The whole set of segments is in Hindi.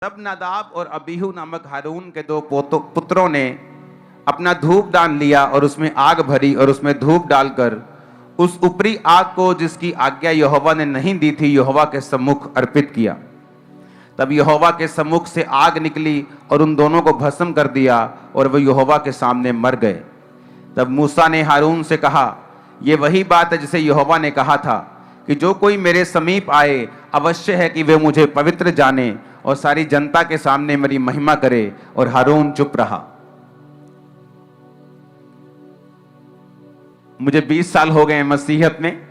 तब नादाब और अबीहू नामक हारून के दो पुत्रों ने अपना धूप दान लिया और उसमें आग भरी और उसमें धूप डालकर उस ऊपरी आग को, जिसकी आज्ञा यहोवा ने नहीं दी थी, यहोवा के सम्मुख अर्पित किया। तब यहोवा के सम्मुख से आग निकली और उन दोनों को भस्म कर दिया और वे यहोवा के सामने मर गए। तब मूसा ने हारून से कहा, ये वही बात है जिसे यहोवा ने कहा था कि जो कोई मेरे समीप आए अवश्य है कि वे मुझे पवित्र जाने और सारी जनता के सामने मेरी महिमा करे। और हारून चुप रहा। मुझे 20 साल हो गए मसीहत में।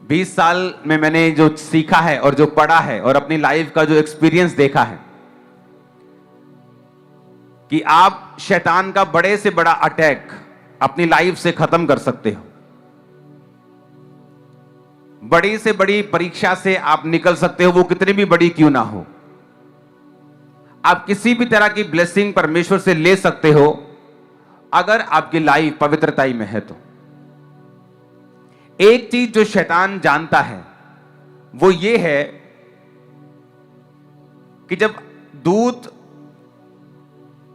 20 साल में मैंने जो सीखा है और जो पढ़ा है और अपनी लाइफ का जो एक्सपीरियंस देखा है कि आप शैतान का बड़े से बड़ा अटैक अपनी लाइफ से खत्म कर सकते हो। बड़ी से बड़ी परीक्षा से आप निकल सकते हो, वो कितनी भी बड़ी क्यों ना हो। आप किसी भी तरह की ब्लेसिंग परमेश्वर से ले सकते हो अगर आपकी लाइफ पवित्रता में है तो। एक चीज जो शैतान जानता है वो ये है कि जब दूत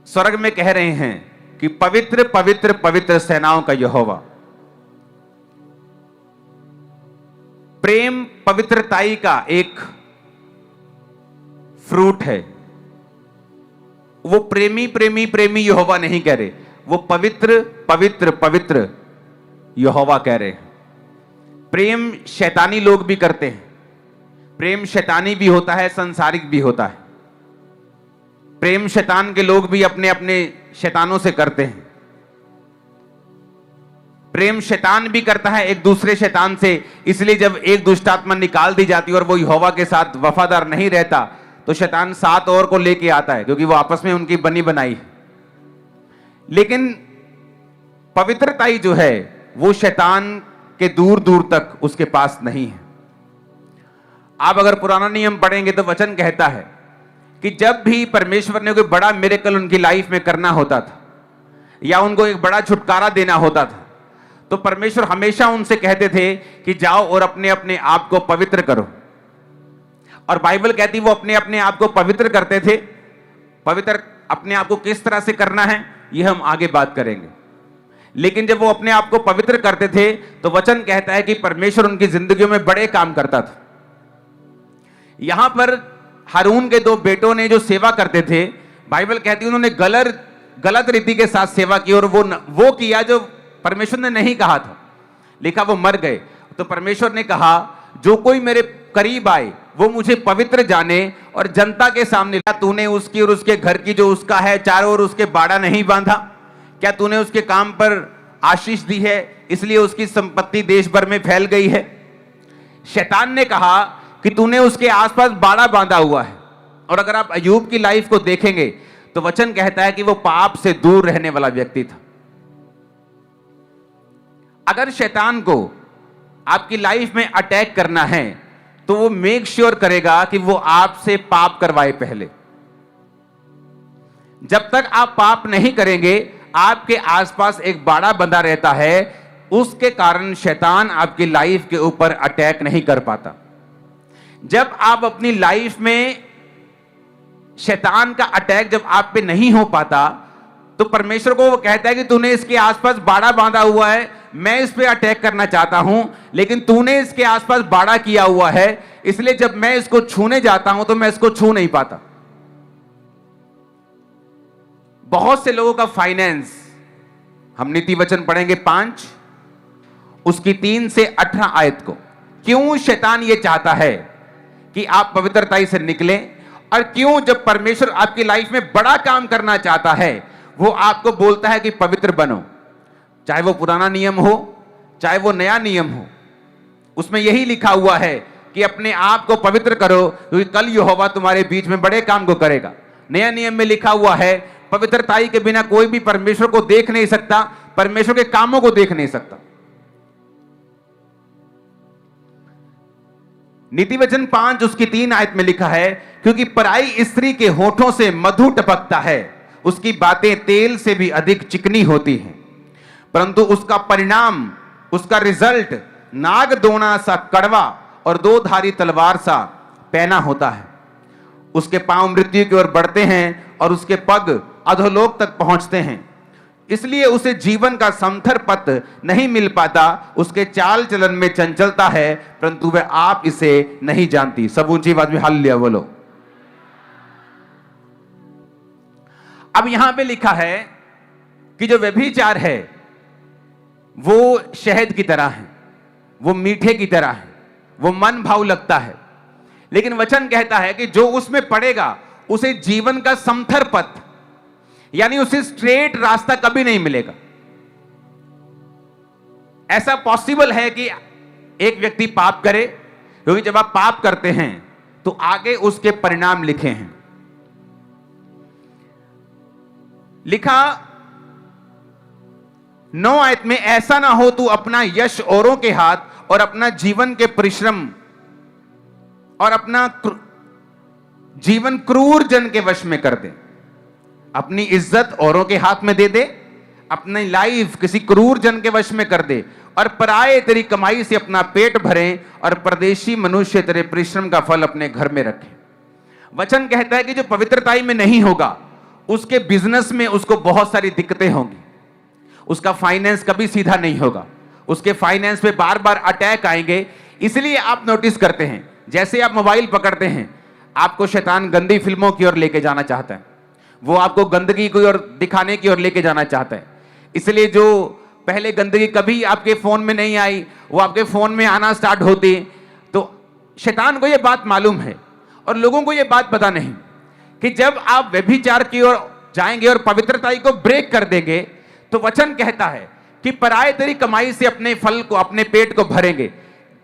स्वर्ग में कह रहे हैं कि पवित्र पवित्र पवित्र सेनाओं का यहोवा, प्रेम पवित्रताई का एक फ्रूट है। वो प्रेमी प्रेमी प्रेमी यहोवा नहीं कह रहे, वो पवित्र पवित्र पवित्र यहोवा कह रहे हैं। प्रेम शैतानी लोग भी करते हैं। प्रेम शैतानी भी होता है, संसारिक भी होता है। प्रेम शैतान के लोग भी अपने अपने शैतानों से करते हैं। प्रेम शैतान भी करता है एक दूसरे शैतान से। इसलिए जब एक दुष्टात्मा निकाल दी जाती है और वो यहोवा के साथ वफादार नहीं रहता तो शैतान 7 और को लेके आता है, क्योंकि वो आपस में उनकी बनी बनाई है। लेकिन पवित्रताई जो है वो शैतान के दूर दूर तक उसके पास नहीं है। आप अगर पुराना नियम पढ़ेंगे तो वचन कहता है कि जब भी परमेश्वर ने कोई बड़ा मिरेकल उनकी लाइफ में करना होता था या उनको एक बड़ा छुटकारा देना होता था तो परमेश्वर हमेशा उनसे कहते थे कि जाओ और अपने अपने आप को पवित्र करो। और बाइबल कहती वो अपने अपने आप को पवित्र करते थे। पवित्र अपने आप को किस तरह से करना है ये हम आगे बात करेंगे। लेकिन जब वो अपने आप को पवित्र करते थे तो वचन कहता है कि परमेश्वर उनकी जिंदगियों में बड़े काम करता था। यहां पर हारून के 2 बेटों ने जो सेवा करते थे, बाइबल कहती है उन्होंने गलत रीति के साथ सेवा की और वो किया जो परमेश्वर ने नहीं कहा था। लिखा वो मर गए। तो परमेश्वर ने कहा जो कोई मेरे करीब आए वो मुझे पवित्र जाने और जनता के सामने। क्या तूने उसकी और उसके घर की जो उसका है चारों ओर उसके बाड़ा नहीं बांधा? क्या तूने उसके काम पर आशीष दी है इसलिए उसकी संपत्ति देश भर में फैल गई है? शैतान ने कहा कि तूने उसके आसपास बाड़ा बांधा हुआ है। और अगर आप अय्यूब की लाइफ को देखेंगे तो वचन कहता है कि वो पाप से दूर रहने वाला व्यक्ति था। अगर शैतान को आपकी लाइफ में अटैक करना है तो वो मेक श्योर करेगा कि वो आपसे पाप करवाए पहले। जब तक आप पाप नहीं करेंगे आपके आसपास एक बाड़ा बंधा रहता है, उसके कारण शैतान आपकी लाइफ के ऊपर अटैक नहीं कर पाता। जब आप अपनी लाइफ में शैतान का अटैक जब आप पे नहीं हो पाता तो परमेश्वर को वो कहता है कि तूने इसके आसपास बाड़ा बांधा हुआ है, मैं इस पे अटैक करना चाहता हूं, लेकिन तूने इसके आसपास बाड़ा किया हुआ है, इसलिए जब मैं इसको छूने जाता हूं तो मैं इसको छू नहीं पाता। बहुत से लोगों का फाइनेंस, हम नीति वचन पढ़ेंगे 5 उसकी 3 से 18 आयत को। क्यों शैतान ये चाहता है कि आप पवित्रता से निकलें, और क्यों जब परमेश्वर आपकी लाइफ में बड़ा काम करना चाहता है वो आपको बोलता है कि पवित्र बनो। चाहे वो पुराना नियम हो चाहे वो नया नियम हो, उसमें यही लिखा हुआ है कि अपने आप को पवित्र करो क्योंकि कल यहोवा तुम्हारे बीच में बड़े काम को करेगा। नया नियम में लिखा हुआ है पवित्रताई के बिना कोई भी परमेश्वर को देख नहीं सकता, परमेश्वर के कामों को देख नहीं सकता। नीति वचन 5 उसकी 3 आयत में लिखा है, क्योंकि पराई स्त्री के होठों से मधु टपकता है, उसकी बातें तेल से भी अधिक चिकनी होती हैं, परंतु उसका परिणाम, उसका रिजल्ट नाग दोना सा कड़वा और 2 धारी तलवार सा पैना होता है। उसके पांव मृत्यु की ओर बढ़ते हैं और उसके पग अधोलोक तक पहुंचते हैं। इसलिए उसे जीवन का समथर पथ नहीं मिल पाता, उसके चाल चलन में चंचलता है, परंतु वह आप इसे नहीं जानती। सब ऊंची आवाज में हालेलुया बोलो। अब यहां पे लिखा है कि जो व्यभिचार है वो शहद की तरह है, वो मीठे की तरह है, वो मन भाव लगता है, लेकिन वचन कहता है कि जो उसमें पड़ेगा उसे जीवन का समथर पथ, यानी उसे स्ट्रेट रास्ता कभी नहीं मिलेगा। ऐसा पॉसिबल है कि एक व्यक्ति पाप करे, क्योंकि जब आप पाप करते हैं तो आगे उसके परिणाम लिखे हैं। लिखा 9 आयत में, ऐसा ना हो तू अपना यश औरों के हाथ और अपना जीवन के परिश्रम और अपना जीवन क्रूर जन के वश में कर दे। अपनी इज्जत औरों के हाथ में दे दे, अपनी लाइफ किसी क्रूर जन के वश में कर दे, और पराये तेरी कमाई से अपना पेट भरें और परदेशी मनुष्य तेरे परिश्रम का फल अपने घर में रखें। वचन कहता है कि जो पवित्रताई में नहीं होगा उसके बिजनेस में उसको बहुत सारी दिक्कतें होंगी, उसका फाइनेंस कभी सीधा नहीं होगा, उसके फाइनेंस पे बार बार अटैक आएंगे। इसलिए आप नोटिस करते हैं, जैसे आप मोबाइल पकड़ते हैं, आपको शैतान गंदी फिल्मों की ओर लेके जाना चाहता है, वो आपको गंदगी की ओर दिखाने की ओर लेके जाना चाहता है। इसलिए जो पहले गंदगी कभी आपके फोन में नहीं आई, वो आपके फोन में आना स्टार्ट होती। तो शैतान को यह बात मालूम है और लोगों को यह बात पता नहीं कि जब आप व्यभिचार की ओर जाएंगे और पवित्रताई को ब्रेक कर देंगे, तो वचन कहता है कि पराये तेरी कमाई से अपने फल को, अपने पेट को भरेंगे।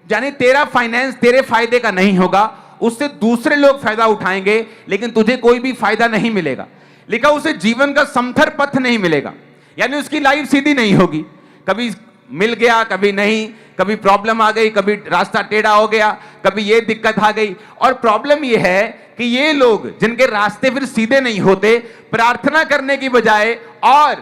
यानी तेरा फाइनेंस तेरे फायदे का नहीं होगा, उससे दूसरे लोग फायदा उठाएंगे, लेकिन तुझे कोई भी फायदा नहीं मिलेगा। लिखा उसे जीवन का समथर पथ नहीं मिलेगा, यानी उसकी लाइफ सीधी नहीं होगी। कभी मिल गया, कभी नहीं, कभी प्रॉब्लम आ गई, कभी रास्ता टेढ़ा हो गया, कभी ये दिक्कत आ गई। और प्रॉब्लम ये है कि ये लोग जिनके रास्ते फिर सीधे नहीं होते, प्रार्थना करने की बजाय और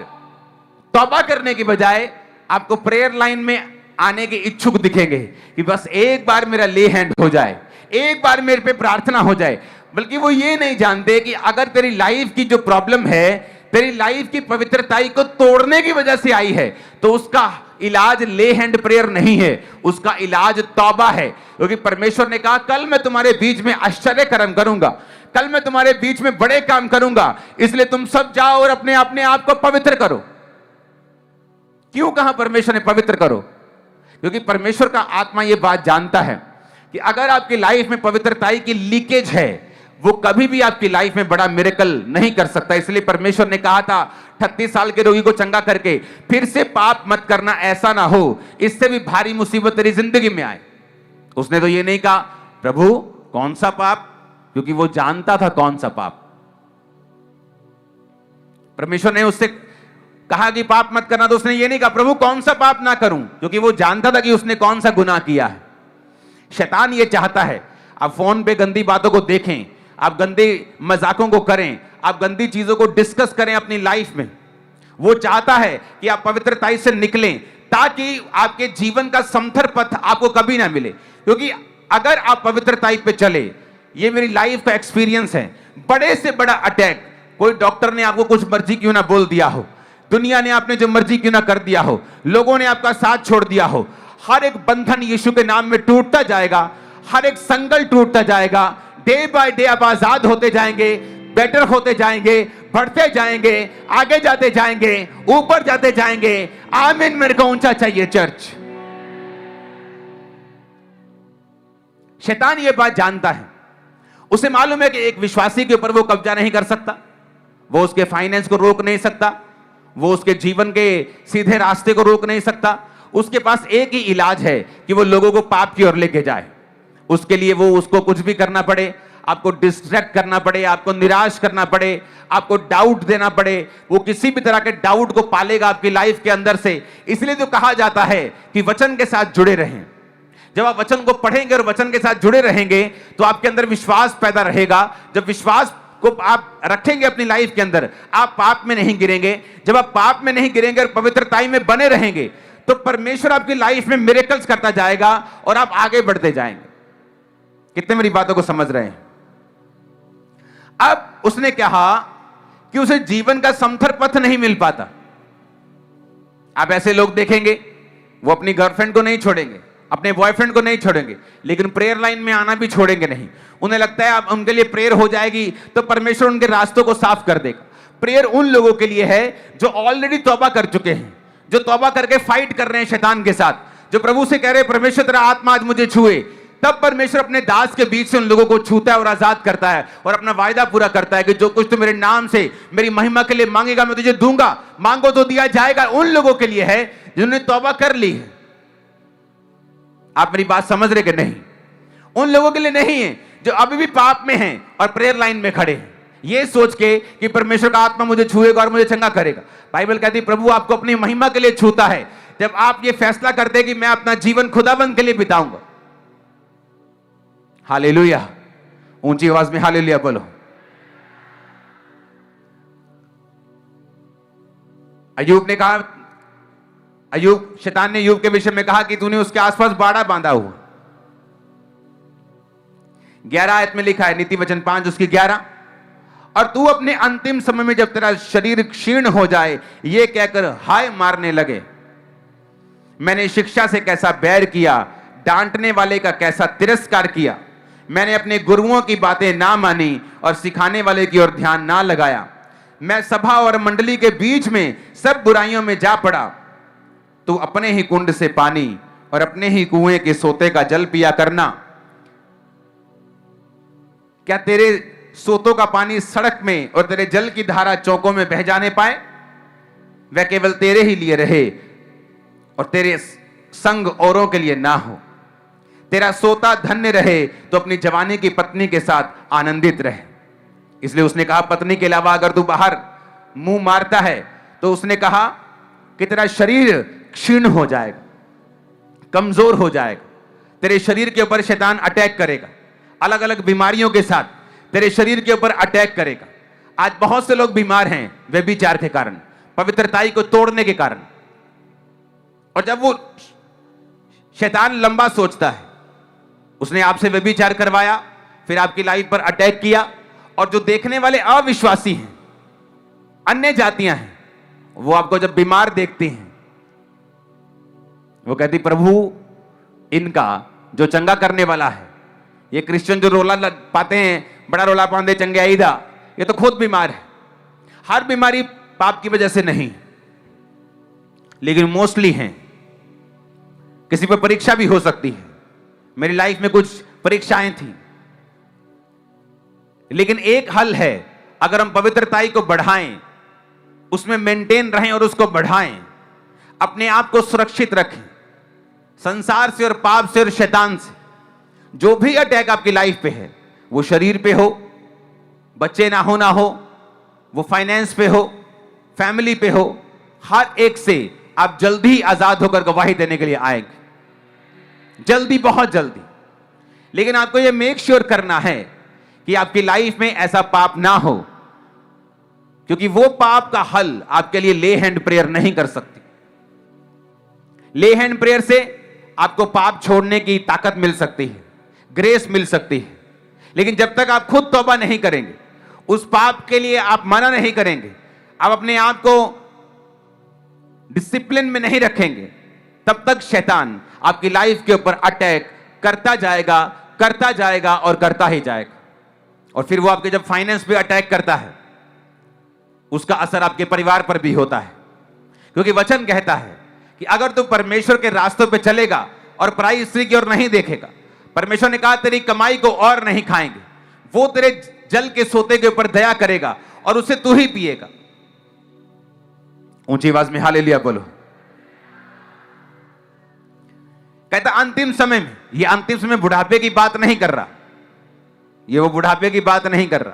तौबा करने की बजाय आपको प्रेयर लाइन में आने के इच्छुक दिखेंगे कि बस एक बार मेरा ले हैंड हो जाए, एक बार मेरे पे प्रार्थना हो जाए। बल्कि वो ये नहीं जानते कि अगर तेरी लाइफ की जो प्रॉब्लम है, तेरी लाइफ की पवित्रताई को तोड़ने की वजह से आई है, तो उसका इलाज ले हैंड प्रेयर नहीं है, उसका इलाज तौबा है। क्योंकि परमेश्वर ने कहा, कल मैं तुम्हारे बीच में आश्चर्य कर्म करूंगा, कल मैं तुम्हारे बीच में बड़े काम करूंगा, इसलिए तुम सब जाओ और अपने अपने आप को पवित्र करो। क्यों कहा परमेश्वर ने पवित्र करो? क्योंकि परमेश्वर का आत्मा यह बात जानता है कि अगर आपकी लाइफ में पवित्रताई की लीकेज है, वो कभी भी आपकी लाइफ में बड़ा मिरेकल नहीं कर सकता। इसलिए परमेश्वर ने कहा था 38 साल के रोगी को चंगा करके, फिर से पाप मत करना, ऐसा ना हो इससे भी भारी मुसीबत तेरी जिंदगी में आए। उसने तो ये नहीं कहा प्रभु कौन सा पाप, क्योंकि वो जानता था कौन सा पाप। परमेश्वर ने उससे कहा कि पाप मत करना, तो उसने ये नहीं कहा प्रभु कौन सा पाप ना करूं, क्योंकि वो जानता था कि उसने कौन सा गुनाह किया है। शैतान ये चाहता है आप फोन पे गंदी बातों को देखें, आप गंदे मजाकों को करें, आप गंदी चीजों को डिस्कस करें अपनी लाइफ में। वो चाहता है कि आप पवित्रताई से निकलें, ताकि आपके जीवन का समथर पथ आपको कभी ना मिले। क्योंकि अगर आप पवित्रताई पे चले, ये मेरी लाइफ का एक्सपीरियंस है, बड़े से बड़ा अटैक, कोई डॉक्टर ने आपको कुछ मर्जी क्यों ना बोल दिया हो, दुनिया ने आपने जो मर्जी क्यों ना कर दिया हो, लोगों ने आपका साथ छोड़ दिया हो, हर एक बंधन यीशु के नाम में टूटता जाएगा, हर एक संगल टूटता जाएगा। डे बाय डे आप आजाद होते जाएंगे, बेटर होते जाएंगे, बढ़ते जाएंगे, आगे जाते जाएंगे, ऊपर जाते जाएंगे। आमीन। मेरे को ऊंचा चाहिए चर्च। शैतान ये बात जानता है, उसे मालूम है कि एक विश्वासी के ऊपर वो कब्जा नहीं कर सकता, वो उसके फाइनेंस को रोक नहीं सकता, वो उसके जीवन के सीधे रास्ते को रोक नहीं सकता। उसके पास एक ही इलाज है कि वो लोगों को पाप की ओर लेके जाए। उसके लिए वो उसको कुछ भी करना पड़े, आपको डिस्ट्रैक्ट करना पड़े, आपको निराश करना पड़े, आपको डाउट देना पड़े, वो किसी भी तरह के डाउट को पालेगा आपकी लाइफ के अंदर से। इसलिए तो कहा जाता है कि वचन के साथ जुड़े रहें। जब आप वचन को पढ़ेंगे और वचन के साथ जुड़े रहेंगे तो आपके अंदर विश्वास पैदा रहेगा। जब विश्वास को आप रखेंगे अपनी लाइफ के अंदर, आप पाप में नहीं गिरेंगे। जब आप पाप में नहीं गिरेंगे और पवित्रताई में बने रहेंगे, तो परमेश्वर आपकी लाइफ में मिरेकल्स करता जाएगा और आप आगे बढ़ते जाएंगे। कितने मेरी बातों को समझ रहे हैं? अब उसने कहा कि उसे जीवन का समथर पथ नहीं मिल पाता। आप ऐसे लोग देखेंगे, वो अपनी गर्लफ्रेंड को नहीं छोड़ेंगे, अपने बॉयफ्रेंड को नहीं छोड़ेंगे, लेकिन प्रेयर लाइन में आना भी छोड़ेंगे नहीं। उन्हें लगता है अब उनके लिए प्रेयर हो जाएगी तो परमेश्वर उनके रास्तों को साफ कर देगा। प्रेयर उन लोगों के लिए है जो ऑलरेडी तौबा कर चुके हैं, जो तौबा करके फाइट कर रहे हैं शैतान के साथ, जो प्रभु से कह रहे हैं परमेश्वर तेरा आत्मा आज मुझे छुए। तब परमेश्वर अपने दास के बीच से उन लोगों को छूता है और आजाद करता है और अपना वायदा पूरा करता है कि जो कुछ तू मेरे नाम से मेरी महिमा के लिए मांगेगा मैं तुझे दूंगा, मांगो तो दिया जाएगा। उन लोगों के लिए है जिन्होंने तौबा कर ली है। आप मेरी बात समझ रहे कि नहीं? उन लोगों के लिए नहीं है जो अभी भी पाप में हैं और प्रेयर लाइन में खड़े हैं, ये सोच के कि परमेश्वर का आत्मा मुझे छुएगा और मुझे चंगा करेगा। बाइबल कहती है प्रभु आपको अपनी महिमा के लिए छूता है जब आप ये फैसला करते हैं कि मैं अपना जीवन खुदाबंद के लिए बिताऊंगा। हालेलुया, ऊंची आवाज में हालेलुया बोलो। अय्यूब ने कहा, शैतान ने अय्यूब के विषय में कहा कि तूने उसके आसपास बाड़ा बांधा हुआ। 11 आयत में लिखा है, नीति वचन 5 उसकी 11, और तू अपने अंतिम समय में जब तेरा शरीर क्षीण हो जाए ये कहकर हाय मारने लगे, मैंने शिक्षा से कैसा बैर किया, डांटने वाले का कैसा तिरस्कार किया। मैंने अपने गुरुओं की बातें ना मानी और सिखाने वाले की ओर ध्यान ना लगाया। मैं सभा और मंडली के बीच में सब बुराइयों में जा पड़ा। तू अपने ही कुंड से पानी और अपने ही कुएं के सोते का जल पिया करना। क्या तेरे सोतों का पानी सड़क में और तेरे जल की धारा चौकों में बह जाने पाए? वह केवल तेरे ही लिए रहे और तेरे संग औरों के लिए ना हो। तेरा सोता धन्य रहे तो अपनी जवानी की पत्नी के साथ आनंदित रहे। इसलिए उसने कहा पत्नी के अलावा अगर तू बाहर मुंह मारता है तो उसने कहा कि तेरा शरीर क्षीण हो जाएगा, कमजोर हो जाएगा। तेरे शरीर के ऊपर शैतान अटैक करेगा, अलग अलग बीमारियों के साथ तेरे शरीर के ऊपर अटैक करेगा। आज बहुत से लोग बीमार हैं व्यभिचार के कारण, पवित्रताई को तोड़ने के कारण। और जब वो शैतान लंबा सोचता है, उसने आपसे व्यभिचार करवाया, फिर आपकी लाइफ पर अटैक किया, और जो देखने वाले अविश्वासी हैं, अन्य जातियां हैं, वो आपको जब बीमार देखती हैं वो कहती प्रभु इनका जो चंगा करने वाला है, ये क्रिश्चियन जो रोला पाते हैं, बड़ा रोला पाते चंगे आईदा, ये तो खुद बीमार है। हर बीमारी पाप की वजह से नहीं, लेकिन मोस्टली हैं। किसी पर परीक्षा भी हो सकती है। मेरी लाइफ में कुछ परीक्षाएं थी, लेकिन एक हल है, अगर हम पवित्रताई को बढ़ाएं, उसमें मेंटेन रहें और उसको बढ़ाएं, अपने आप को सुरक्षित रखें संसार से और पाप से और शैतान से। जो भी अटैक आपकी लाइफ पे है, वो शरीर पे हो, बच्चे ना हो, वो फाइनेंस पे हो, फैमिली पे हो, हर एक से आप जल्दी आजाद होकर गवाही देने के लिए आएंगे, जल्दी, बहुत जल्दी। लेकिन आपको यह मेक श्योर करना है कि आपकी लाइफ में ऐसा पाप ना हो, क्योंकि वो पाप का हल आपके लिए ले हैंड प्रेयर नहीं कर सकती। ले हैंड प्रेयर से आपको पाप छोड़ने की ताकत मिल सकती है, ग्रेस मिल सकती है, लेकिन जब तक आप खुद तौबा नहीं करेंगे, उस पाप के लिए आप मना नहीं करेंगे, आप अपने आप को डिसिप्लिन में नहीं रखेंगे, तब तक शैतान आपकी लाइफ के ऊपर अटैक करता जाएगा और करता ही जाएगा। और फिर वो आपके जब फाइनेंस पे अटैक करता है, उसका असर आपके परिवार पर भी होता है, क्योंकि वचन कहता है कि अगर तू परमेश्वर के रास्तों पे चलेगा और पराई स्त्री की ओर नहीं देखेगा, परमेश्वर ने कहा तेरी कमाई को और नहीं खाएंगे, वो तेरे जल के सोते के ऊपर दया करेगा और उसे तू ही पिएगा। ऊंची आवाज में हालेलुया बोलो। कहता अंतिम समय में, ये अंतिम समय बुढ़ापे की बात नहीं कर रहा, ये वो बुढ़ापे की बात नहीं कर रहा।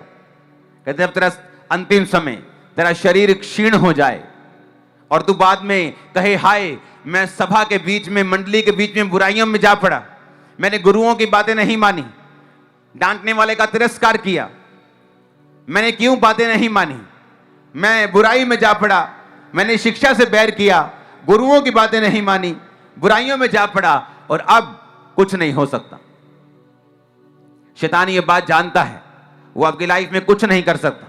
कहते जब तेरा अंतिम समय, तेरा शरीर क्षीण हो जाए और तू बाद में कहे हाय मैं सभा के बीच में, मंडली के बीच में बुराइयों में जा पड़ा, मैंने गुरुओं की बातें नहीं मानी, डांटने वाले का तिरस्कार किया, मैंने क्यों बातें नहीं मानी, मैं बुराई में जा पड़ा, मैंने शिक्षा से बैर किया, गुरुओं की बातें नहीं मानी, बुराइयों में जा पड़ा और अब कुछ नहीं हो सकता। शैतान ये बात जानता है वो आपकी लाइफ में कुछ नहीं कर सकता।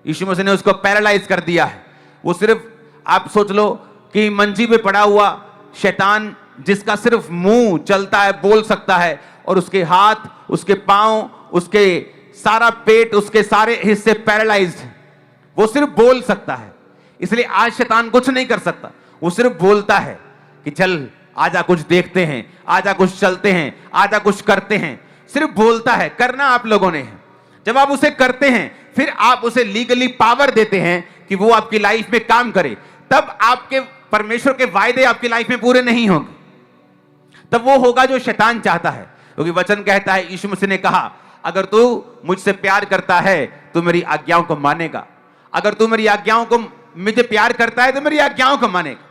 यीशु मसीह ने उसको पैरालाइज कर दिया है। वो सिर्फ, आप सोच लो कि मंजी पे पड़ा हुआ शैतान, जिसका सिर्फ मुंह चलता है, बोल सकता है, और उसके हाथ, उसके पांव, उसके सारा पेट, उसके सारे हिस्से पैरालाइज्ड हैं। वो सिर्फ बोल सकता है। इसलिए आज शैतान कुछ नहीं कर सकता। वो सिर्फ बोलता है कि चल आजा कुछ देखते हैं, आजा कुछ चलते हैं, आजा कुछ करते हैं। सिर्फ बोलता है, करना आप लोगों ने है। जब आप उसे करते हैं, फिर आप उसे लीगली पावर देते हैं कि वो आपकी लाइफ में काम करे, तब आपके परमेश्वर के वायदे आपकी लाइफ में पूरे नहीं होंगे। तब वो होगा जो शैतान चाहता है। क्योंकि वचन कहता है, यीशु मसीह ने कहा, अगर तू मुझसे प्यार करता है तो मेरी आज्ञाओं को मानेगा। अगर तू मेरी आज्ञाओं को, मुझे प्यार करता है तो मेरी आज्ञाओं को मानेगा।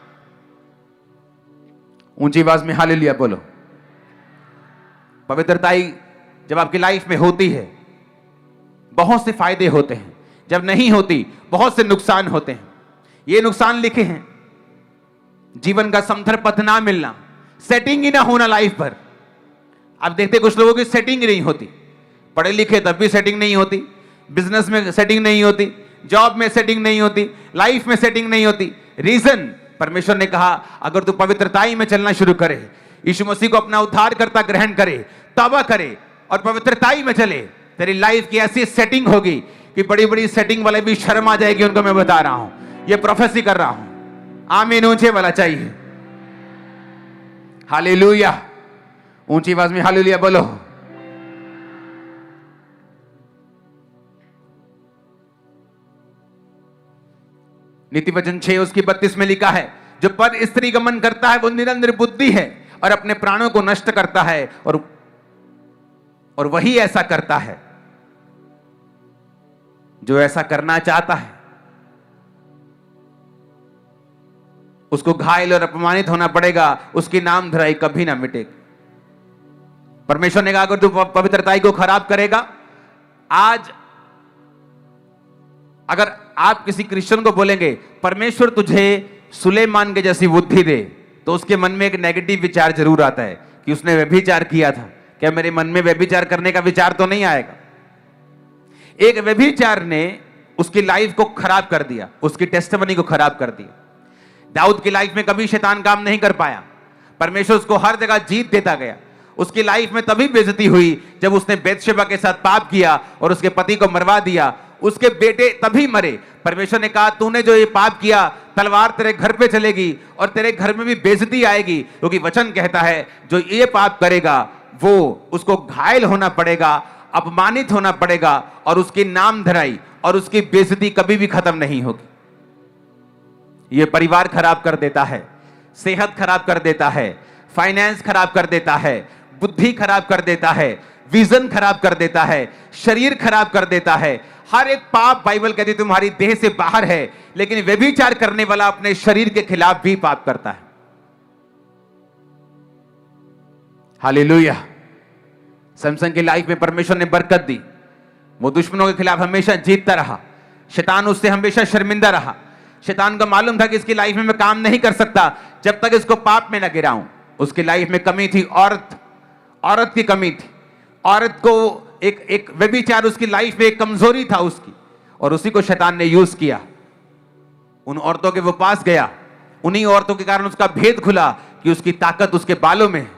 ऊंची आवाज में हालेलुया बोलो। पवित्रताई जब आपकी लाइफ में होती है, बहुत से फायदे होते हैं। जब नहीं होती, बहुत से नुकसान होते हैं। ये नुकसान लिखे हैं, जीवन का समथर पथ ना मिलना, सेटिंग ही ना होना लाइफ पर। आप देखते कुछ लोगों की सेटिंग ही नहीं होती। पढ़े लिखे तब भी सेटिंग नहीं होती, बिजनेस में सेटिंग नहीं होती, जॉब में सेटिंग नहीं होती, लाइफ में सेटिंग नहीं होती। रीजन, परमेश्वर ने कहा अगर तू पवित्रताई में चलना शुरू करे, यीशु मसीह को अपना उद्धारकर्ता ग्रहण करे, तौबा करे और पवित्रताई में चले, तेरी लाइफ की ऐसी सेटिंग होगी कि बड़ी बड़ी सेटिंग वाले भी शर्म आ जाएगी। उनको मैं बता रहा हूं, ये प्रोफेसी कर रहा हूं। आमीन ऊंचे वाला चाहिए। हालेलुया, ऊंची आवाज में हालेलुया बोलो। नीति वचन 6 उसकी 32 में लिखा है, जो पर स्त्री गमन करता है वो निरंतर बुद्धि है और अपने प्राणों को नष्ट करता है, और वही ऐसा करता है जो ऐसा करना चाहता है। उसको घायल और अपमानित होना पड़ेगा, उसकी नाम धराई कभी ना मिटेगी। परमेश्वर ने कहा अगर तू पवित्रताई को खराब करेगा, आज अगर आप किसी क्रिश्चियन को बोलेंगे परमेश्वर तुझे सुलेमान के जैसी बुद्धि दे, तो उसके मन में एक नेगेटिव विचार जरूर आता है कि उसने व्यभिचार किया था। क्या मेरे मन में व्यभिचार करने का विचार तो नहीं आएगा? एक व्यभिचार ने उसकी लाइफ को खराब कर दिया, उसकी टेस्टिमनी को खराब कर दिया। दाऊद की लाइफ में कभी शैतान काम नहीं कर पाया। परमेश्वर उसको हर जगह जीत देता गया। उसकी लाइफ में तभी बेइज्जती हुई जब उसने बेतशेबा के साथ पाप किया और उसके पति को मरवा दिया। उसके बेटे तभी मरे। परमेश्वर ने कहा तूने जो ये पाप किया, तलवार तेरे घर पे चलेगी और तेरे घर में भी बेइज्जती आएगी, क्योंकि वचन कहता है जो ये पाप करेगा वो उसको घायल होना पड़ेगा, अपमानित होना पड़ेगा, और उसकी नाम धराई और उसकी बेइज्जती कभी भी खत्म नहीं होगी। ये परिवार खराब कर देता है, सेहत खराब कर देता है, फाइनेंस खराब कर देता है, बुद्धि खराब कर देता है, विजन खराब कर देता है, शरीर खराब कर देता है। हर एक पाप बाइबल कहती है तुम्हारी देह से बाहर है, लेकिन व्यभिचार करने वाला अपने शरीर के खिलाफ भी पाप करता है। हालेलुया। सैमसन की लाइफ में परमेश्वर ने बरकत दी। वो दुश्मनों के खिलाफ हमेशा जीतता रहा। शैतान उससे हमेशा शर्मिंदा रहा। शैतान को मालूम था कि इसकी लाइफ में मैं काम नहीं कर सकता जब तक इसको पाप में न गिराऊं। उसकी लाइफ में कमी थी, औरत की कमी थी। औरत को एक व्यभिचार उसकी लाइफ में एक कमजोरी था उसकी, और उसी को शैतान ने यूज किया। उन औरतों के वो पास गया, उन्हीं औरतों के कारण उसका भेद खुला कि उसकी ताकत उसके बालों में है।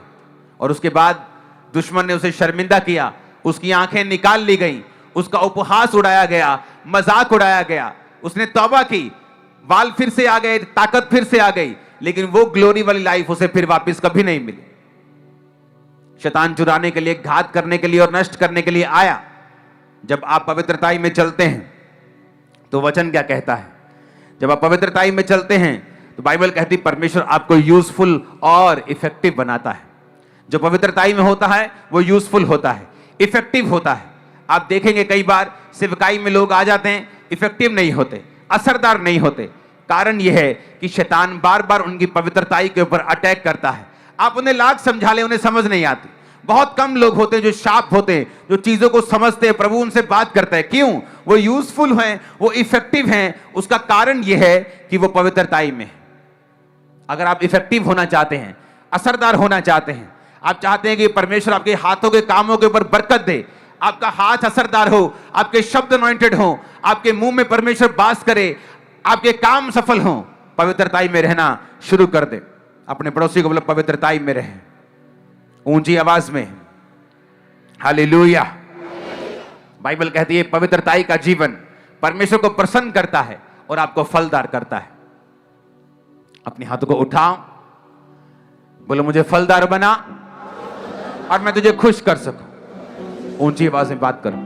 और उसके बाद दुश्मन ने उसे शर्मिंदा किया, उसकी आंखें निकाल ली गई, उसका उपहास उड़ाया गया, मजाक उड़ाया गया। उसने तौबा की, बाल फिर से आ गए, ताकत फिर से आ गई, लेकिन वो ग्लोरी वाली लाइफ उसे फिर वापस कभी नहीं मिली। शैतान चुराने के लिए, घात करने के लिए और नष्ट करने के लिए आया। जब आप पवित्रताई में चलते हैं तो वचन क्या कहता है? जब आप पवित्रताई में चलते हैं तो बाइबल कहती परमेश्वर आपको यूजफुल और इफेक्टिव बनाता है। जो पवित्रताई में होता है वो यूजफुल होता है, इफेक्टिव होता है। आप देखेंगे कई बार सेवकाई में लोग आ जाते हैं, इफेक्टिव नहीं होते, असरदार नहीं होते। कारण यह है कि शैतान बार बार उनकी पवित्रताई के ऊपर अटैक करता है। आप उन्हें लाख समझा ले, उन्हें समझ नहीं आती। बहुत कम लोग होते हैं जो शार्प होते हैं, जो चीजों को समझते हैं, प्रभु उनसे बात करता है। क्यों? वो यूजफुल हैं, वो इफेक्टिव हैं। उसका कारण यह है कि वो पवित्रताई में है। अगर आप इफेक्टिव होना चाहते हैं, असरदार होना चाहते हैं, आप चाहते हैं कि परमेश्वर आपके हाथों के कामों के ऊपर बरकत दे, आपका हाथ असरदार हो, आपके शब्द अनॉइंटेड हो, आपके मुंह में परमेश्वर वास करे, आपके काम सफल हो। पवित्रताई में रहना शुरू कर दे। अपने पड़ोसी को बोलो पवित्रताई में रहे, ऊंची आवाज में। हालेलुया। बाइबल कहती है पवित्रताई का जीवन परमेश्वर को प्रसन्न करता है और आपको फलदार करता है। अपने हाथों को उठाओ, बोलो मुझे फलदार बना और मैं तुझे खुश कर सकूं। ऊंची आवाज में बात करो।